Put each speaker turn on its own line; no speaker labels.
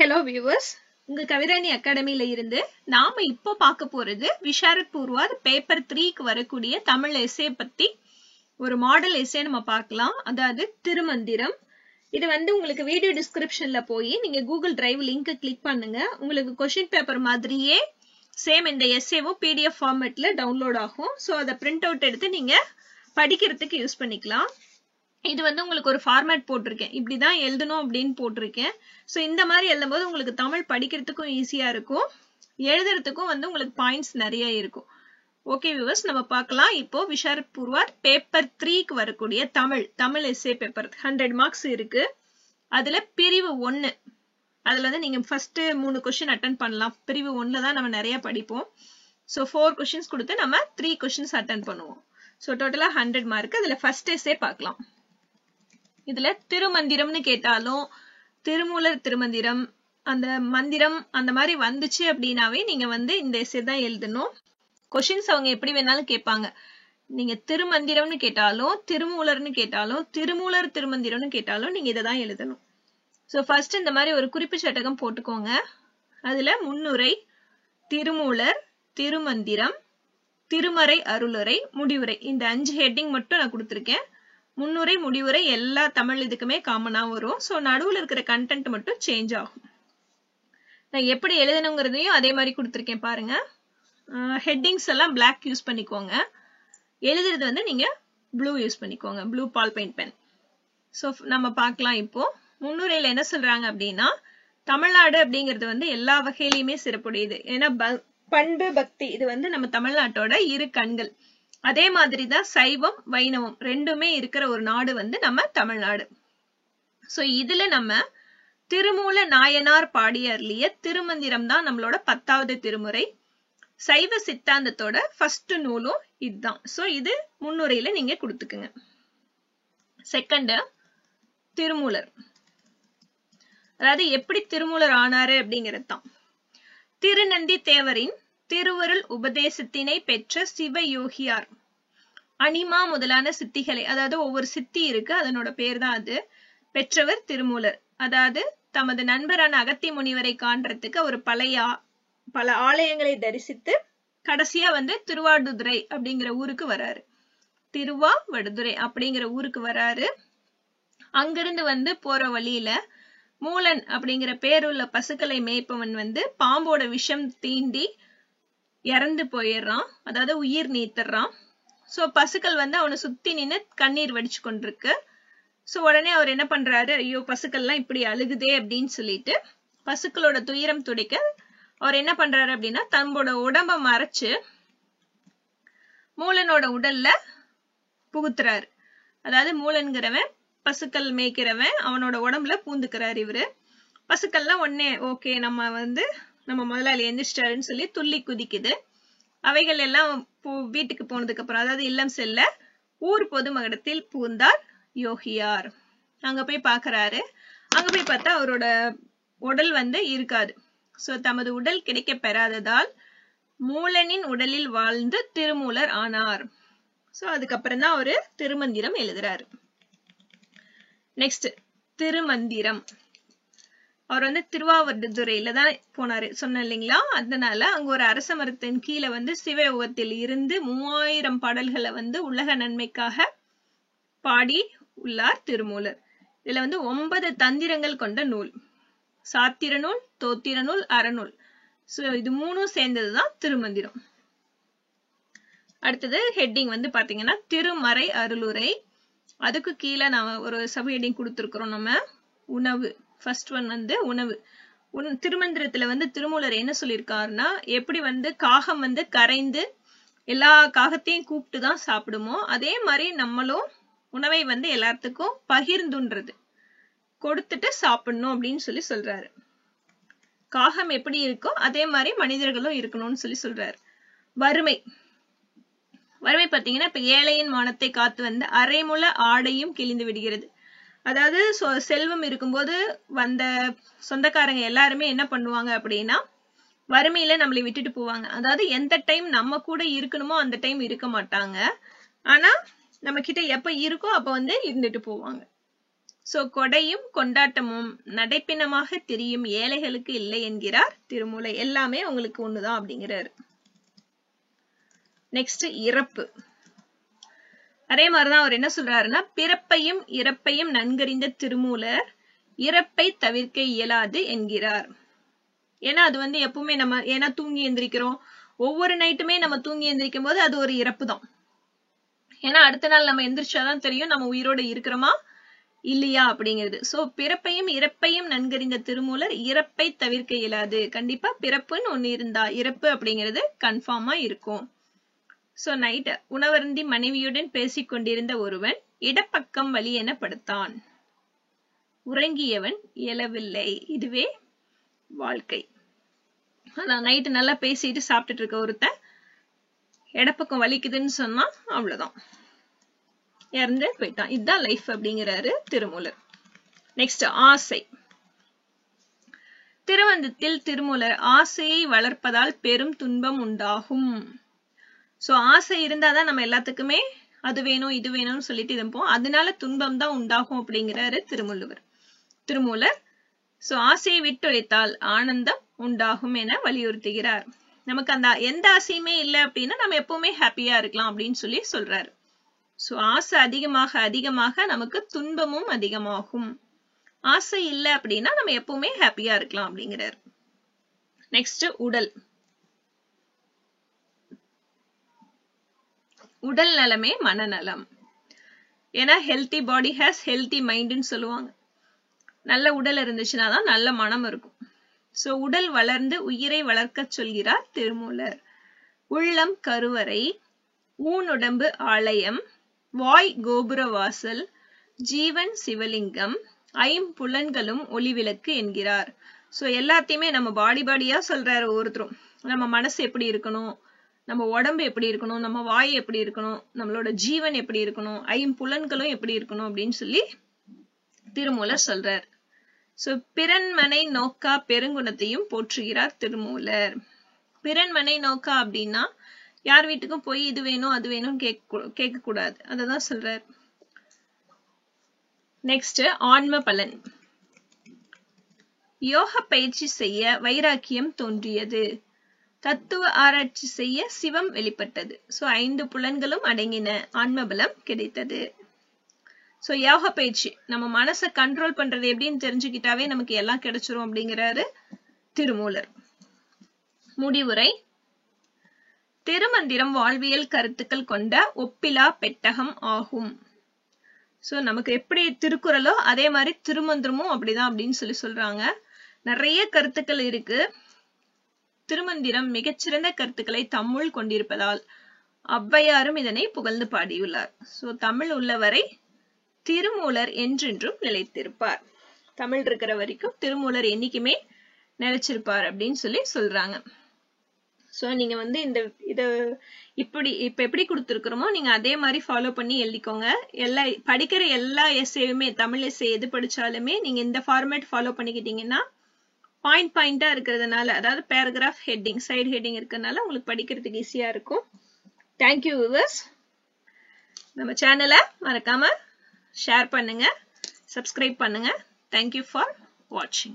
Hello viewers, உங்க கவிராணி அகாடமியில இருந்து நாம இப்போ பார்க்க போறது விஷாரத் பூர்வாத் பேப்பர் 3க்கு வரக்கூடிய தமிழ் எஸ்ஸே பத்தி ஒரு மாடல் எஸ்ஸே நம்ம பார்க்கலாம். அதாவது திருமந்திரம். இது உங்களுக்கு வீடியோ டிஸ்கிரிப்ஷன்ல போய் நீங்க கூகுள் டிரைவ் லிங்க் கிளிக் பண்ணுங்க. உங்களுக்கு क्वेश्चन பேப்பர் மாதிரியே சேம் இந்த எஸ்ஸேவும் பிடிஎஃப் ஃபார்மேட்ல டவுன்லோட் ஆகும். சோ அத பிரிண்ட் அவுட் எடுத்து நீங்க படிக்கிறதுக்கு யூஸ் பண்ணிக்கலாம். இது உங்களுக்கு ஒரு ஃபார்மேட் போட்டிருக்கேன். இப்படிதான் எழுதணும் அப்படின்னு போட்டிருக்கேன். சோ இந்த மாதிரி எழுதும்போது உங்களுக்கு தமிழ் படிக்கிறதுக்கும் ஈஸியா இருக்கும், எழுதுறதுக்கும் உங்களுக்கு பாயிண்ட்ஸ் நிறைய இருக்கும். ஓகே வியூவர்ஸ், நம்ம பார்க்கலாம். இப்போ விஷாரத் பூர்வாத் பேப்பர் 3க்கு வரக்கூடிய தமிழ் எஸ்ஸே பேப்பர் 100 மார்க்ஸ் இருக்கு. அதுல பிரிவு 1, அதுல நீங்க ஃபர்ஸ்ட் 3 क्वेश्चन அட்டெண்ட் பண்ணலாம். பிரிவு 1ல தான் நம்ம நிறைய படிப்போம். சோ 4 क्वेश्चंस கொடுத்து நம்ம 3 क्वेश्चंस அட்டெண்ட் பண்ணுவோம். சோ டோட்டலா 100 மார்க். அதுல ஃபர்ஸ்ட் எஸ்ஸே பார்க்கலாம். இதுல திருமந்திரம்னு கேட்டாலும் திருமூலர் திருமந்திரம் அந்த மந்திரம் அந்த மாதிரி வந்துச்சு அப்படின்னாவே நீங்க இந்த எஸ்ஸே தான் எழுதணும். क्वेश्चंस அவங்க எப்படி வேணாலும் கேட்பாங்க. நீங்க திருமந்திரம்னு கேட்டாலும் திருமூலர்னு கேட்டாலும் திருமூலர் திருமந்திரம்னு கேட்டாலும் நீங்க இதை தான் எழுதணும். சோ ஃபர்ஸ்ட் இந்த மாதிரி ஒரு குறிப்பு சட்டகம் போட்டுக்கோங்க. அதுல முன்னுரை, திருமூலர், திருமந்திரம், திருமறை அருளுரை, முடிவுரை, இந்த 5 ஹெட்டிங் மட்டும் நான் கொடுத்திருக்கேன். முன்னுரை முடிவுரை எல்லா தமிழ் இதுக்குமே காமனா வரும். சோ நடுவுல இருக்கிற கண்டென்ட் மட்டும் சேஞ்ச் ஆகும். நான் எப்படி எழுதணுங்கிறதையும் அதே மாதிரி கொடுத்திருக்கேன் பாருங்க. ஹெட்டிங்ஸ் எல்லாம் பிளாக் யூஸ் பண்ணிக்கோங்க. எழுதுறது நீங்க ப்ளூ யூஸ் பண்ணிக்கோங்க, blue ball paint pen. So நம்ம பார்க்கலாம். இப்போ முன்னுரையில என்ன சொல்றாங்க அப்படின்னா, தமிழ்நாடு அப்படிங்கிறது எல்லா வகையிலுமே சிறப்புடையது. ஏன்னா பண்பு பக்தி இது நம்ம தமிழ்நாட்டோட இரு கண்கள். அதே மாதிரிதான் சைவம் வைணவம் ரெண்டுமே இருக்கிற ஒரு நாடு நம்ம தமிழ்நாடு. சோ இதுல நம்ம திருமூல நாயனார் பாடிய அருளிய திருமந்திரம் தான் நம்மளோட 10வது திருமுறை. சைவ சித்தாந்தத்தோட ஃபர்ஸ்ட் நூலும் இதுதான். சோ இது முன்னுரையில நீங்க கொடுத்துக்குங்க. செகண்ட், திருமூலர். அதாவது எப்படி திருமூலர் ஆனாரு அப்படிங்கிறது தான். திருநந்தி தேவரின் திருவருள் உபதேசத்தினை பெற்ற சிவயோகியார். அனிமா முதலான சித்திகளை, அதாவது ஒவ்வொரு சித்தி இருக்கு, அதனோட பேர் தான் அது, பெற்றவர் திருமூலர். அதாவது தமது நண்பரான அகத்திய முனிவரை காண்றதுக்கு அவர் பல ஆலயங்களை தரிசித்து கடைசியா திருவாடுதுறை அப்படிங்கிற ஊருக்கு வராரு. திருவாவடுதுறை அப்படிங்கிற ஊருக்கு வராரு. அங்கிருந்து போற வழியில மூலன் அப்படிங்கிற பேருள்ள பசுக்களை மேய்ப்பவன் பாம்போட விஷம் தீண்டி இறந்து போயிடுறான், அதாவது உயிர் நீத்துறான். சோ பசுக்கள் அவனை சுத்தி நின்னு கண்ணீர் வடிச்சு கொண்டிருக்கு. சோ உடனே அவர் என்ன பண்றாரு, ஐயோ பசுக்கள்லாம் இப்படி அழுகுதே அப்படின்னு சொல்லிட்டு பசுக்களோட துயரம் துடைக்க அவர் என்ன பண்றாரு அப்படின்னா, தன்னோட உடம்ப மறைச்சு மூலனோட உடல்ல புகுத்துறாரு. அதாவது மூலன்கிறவன் பசுக்கள் மேய்க்கிறவன் அவனோட உடம்புல பூந்துக்கிறாரு இவரு. பசுக்கள்லாம் உடனே ஓகே நம்ம முதலாளி எந்திரிச்சிட்டாருன்னு சொல்லி துள்ளி குதிக்குது. அவைகள் எல்லாம் வீட்டுக்கு போனதுக்கு அப்புறம், அதாவது இல்லம் செல்ல ஊர் பொது மகடத்தில் பூந்தார் யோகியார். அங்க போய் பாக்குறாரு. அங்க போய் பார்த்தா அவரோட உடல் இருக்காது. சோ தமது உடல் கிடைக்க பெறாததால் மூலனின் உடலில் வாழ்ந்து திருமூலர் ஆனார். சோ அதுக்கப்புறம் தான் அவரு திருமந்திரம் எழுதுறாரு. நெக்ஸ்ட், திருமந்திரம். அவர் திருவாவடுதுறையில தான் போனாரு சொன்ன இல்லைங்களா. அதனால அங்க ஒரு அரச மரத்தின் கீழே சிவயோகத்தில் இருந்து 3000 பாடல்களை உலக நன்மைக்காக பாடி உள்ளார் திருமூலர். இதுல 9 தந்திரங்கள் கொண்ட நூல். சாத்திர நூல், தோத்திர நூல், அறநூல். சோ இது 3 சேர்ந்ததுதான் திருமந்திரம். அடுத்தது ஹெட்டிங் பாத்தீங்கன்னா திருமறை அருளுரை. அதுக்கு கீழே நாம ஒரு சப் ஹெட்டிங் கொடுத்திருக்கிறோம் நம்ம, உணவு. ஃபர்ஸ்ட் ஒன் உணவு. திருமந்திரத்துல திருமூலர் என்ன சொல்லியிருக்காருன்னா, எப்படி காகம் கரைந்து எல்லா காகத்தையும் கூப்பிட்டு தான் சாப்பிடுமோ, அதே மாதிரி நம்மளும் உணவை எல்லாத்துக்கும் பகிர்ந்துன்றது கொடுத்துட்டு சாப்பிடணும் அப்படின்னு சொல்றாரு. காகம் எப்படி இருக்கோ அதே மாதிரி மனிதர்களும் இருக்கணும்னு சொல்றாரு. வறுமை பாத்தீங்கன்னா, இப்ப ஏழையின் மானத்தை காத்து அரைமுள ஆடையும் கிழிந்து விடுகிறது. அதாவது செல்வம் இருக்கும்போது வந்த சொந்தக்காரங்க எல்லாருமே என்ன பண்ணுவாங்க அப்படின்னா, வறுமையில நம்மளை விட்டுட்டு போவாங்க. அதாவது எந்த டைம் நம்ம கூட இருக்கணுமோ அந்த டைம் இருக்க மாட்டாங்க. ஆனா நம்ம கிட்ட எப்ப இருக்கோ அப்ப இருந்துட்டு போவாங்க. சோ கொடையும் கொண்டாட்டமும் நடைப்பிணமாக திரியும் ஏழைகளுக்கு இல்லை என்கிறார் திருமூலை. எல்லாமே உங்களுக்கு ஒண்ணுதான் அப்படிங்கிறாரு. நெக்ஸ்ட் இறப்பு. அதே மாதிரிதான் அவர் என்ன சொல்றாருன்னா, பிறப்பையும் இறப்பையும் நன்கறிந்த திருமூலர் இறப்பை தவிர்க்க இயலாது என்கிறார். ஏன்னா அது வந்து எப்பவுமே நம்ம ஏன்னா தூங்கி எந்திரிக்கிறோம், ஒவ்வொரு நைட்டுமே நம்ம தூங்கி எந்திரிக்கும் போது அது ஒரு இறப்பு தான். ஏன்னா அடுத்த நாள் நம்ம எந்திரிச்சாதான் தெரியும் நம்ம உயிரோட இருக்கிறோமா இல்லையா அப்படிங்கிறது. சோ பிறப்பையும் இறப்பையும் நன்கறிந்த திருமூலர் இறப்பை தவிர்க்க இயலாது. கண்டிப்பா பிறப்புன்னு ஒண்ணு இருந்தா இறப்பு அப்படிங்கிறது கன்ஃபார்மா இருக்கும். சோ நைட் உணவருந்தி மனைவியுடன் பேசிக் கொண்டிருந்த ஒருவன் இடப்பக்கம் வலி என படுத்தான். உறங்கியவன் இயலவில்லை. இதுவே வாழ்க்கை. அதான் நைட்டு நல்லா பேசிட்டு சாப்பிட்டுட்டு இருக்க ஒருத்தன் இடப்பக்கம் வலிக்குதுன்னு சொன்னா அவ்வளவுதான், இறந்து போயிட்டான். இதுதான் லைஃப் அப்படிங்கிறாரு திருமூலர். நெக்ஸ்ட் ஆசை. திருவந்தத்தில் திருமூலர் ஆசையை வளர்ப்பதால் பெரும் துன்பம் உண்டாகும். சோ ஆசை இருந்தாதான் நம்ம எல்லாத்துக்குமே அது வேணும் இது வேணும்னு சொல்லிட்டு இருப்போம், அதனால துன்பம் தான் உண்டாகும் அப்படிங்கிறாரு திருமூலர். சோ ஆசையை விட்டொழித்தால் ஆனந்தம் உண்டாகும் என வலியுறுத்துகிறார். நமக்கு அந்த எந்த ஆசையுமே இல்லை அப்படின்னா நம்ம எப்பவுமே ஹாப்பியா இருக்கலாம் அப்படின்னு சொல்லி சொல்றாரு. சோ ஆசை அதிகமாக அதிகமாக நமக்கு துன்பமும் அதிகமாகும். ஆசை இல்லை அப்படின்னா நம்ம எப்பவுமே ஹாப்பியா இருக்கலாம் அப்படிங்கிறார். நெக்ஸ்ட் உடல். உடல் நலமே மனநலம். ஏன்னா ஹெல்தி பாடி ஹேஸ் ஹெல்தி மைண்ட்னு சொல்லுவாங்க. நல்ல உடல் இருந்துச்சுன்னா தான் நல்ல மனம் இருக்கும். சோ உடல் வளர்ந்து உயிரை வளர்க்க சொல்கிறார் திருமூலர். உள்ளம் கருவறை, ஊனுடம்பு ஆலயம், வாய் கோபுர வாசல், ஜீவன் சிவலிங்கம், ஐம்புலன்களும் ஒளிவிளக்கு என்கிறார். சோ எல்லாத்தையுமே நம்ம பாடியா சொல்றாரு ஒருத்தரும். நம்ம மனசு எப்படி இருக்கணும், நம்ம உடம்பு எப்படி இருக்கணும், நம்ம வாய் எப்படி இருக்கணும், நம்மளோட ஜீவன் எப்படி இருக்கணும், ஐம்புலன்களும் எப்படி இருக்கணும் அப்படின்னு சொல்லி திருமூலர் சொல்றார். சோ பிறன்மனை நோக்கா பெருங்குணத்தையும் போற்றுகிறார் திருமூலர். பிறன்மனை நோக்கா அப்படின்னா யார் வீட்டுக்கும் போய் இது வேணும் அது வேணும் கேட்க கூடாது, அததான் சொல்றார். நெக்ஸ்ட் ஆன்ம பலன். யோக பயிற்சி செய்ய வைராக்கியம் தோன்றியது. தத்துவ ஆராய்ச்சி செய்ய சிவம் வெளிப்பட்டது. சோ 5 புலன்களும் அடங்கின ஆன்மபலம் கிடைத்தது. சோ யோக பயிற்சி நம்ம மனசை கண்ட்ரோல் பண்றது எப்படின்னு தெரிஞ்சுக்கிட்டாவே நமக்கு எல்லாம் கிடைச்சிரும் அப்படிங்கிறாரு திருமூலர். முடிவுரை. திருமந்திரம் வாழ்வியல் கருத்துக்கள் கொண்ட ஒப்பிலா பெட்டகம் ஆகும். சோ நமக்கு எப்படி திருக்குறளோ அதே மாதிரி திருமந்திரமும் அப்படிதான் அப்படின்னு சொல்லி சொல்றாங்க. நிறைய கருத்துக்கள் இருக்கு. திருமந்திரம் மிகச்சிறந்த கருத்துக்களை தம்முள் கொண்டிருப்பதால் ஔவையாரும் இதனை புகழ்ந்து பாடியுள்ளார். சோ தமிழ் உள்ளவரை திருமூலர் என்றென்றும் நிலைத்திருப்பார். தமிழ் இருக்கிற வரைக்கும் திருமூலர் என்னைக்குமே நிலைச்சிருப்பார் அப்படின்னு சொல்லி சொல்றாங்க. சோ நீங்க வந்து இத இப்ப எப்படி கொடுத்திருக்கிறோமோ நீங்க அதே மாதிரி ஃபாலோ பண்ணி எழுதிக்கோங்க. படிக்கிற எல்லா எஸ்ஸேயுமே தமிழ் எஸ்ஸே எது படிச்சாலுமே நீங்க இந்த ஃபார்மேட் ஃபாலோ பண்ணிக்கிட்டீங்கன்னா பாயிண்டா இருக்கிறதுனால, அதாவது பேராகிராஃப் ஹெட்டிங் சைடு ஹெட்டிங் இருக்கிறதுனால உங்களுக்கு படிக்கிறதுக்கு ஈஸியா இருக்கும். Thank you viewers. நம்ம சேனலை மறக்காம ஷேர் பண்ணுங்க, சப்ஸ்கிரைப் பண்ணுங்க. Thank you for watching.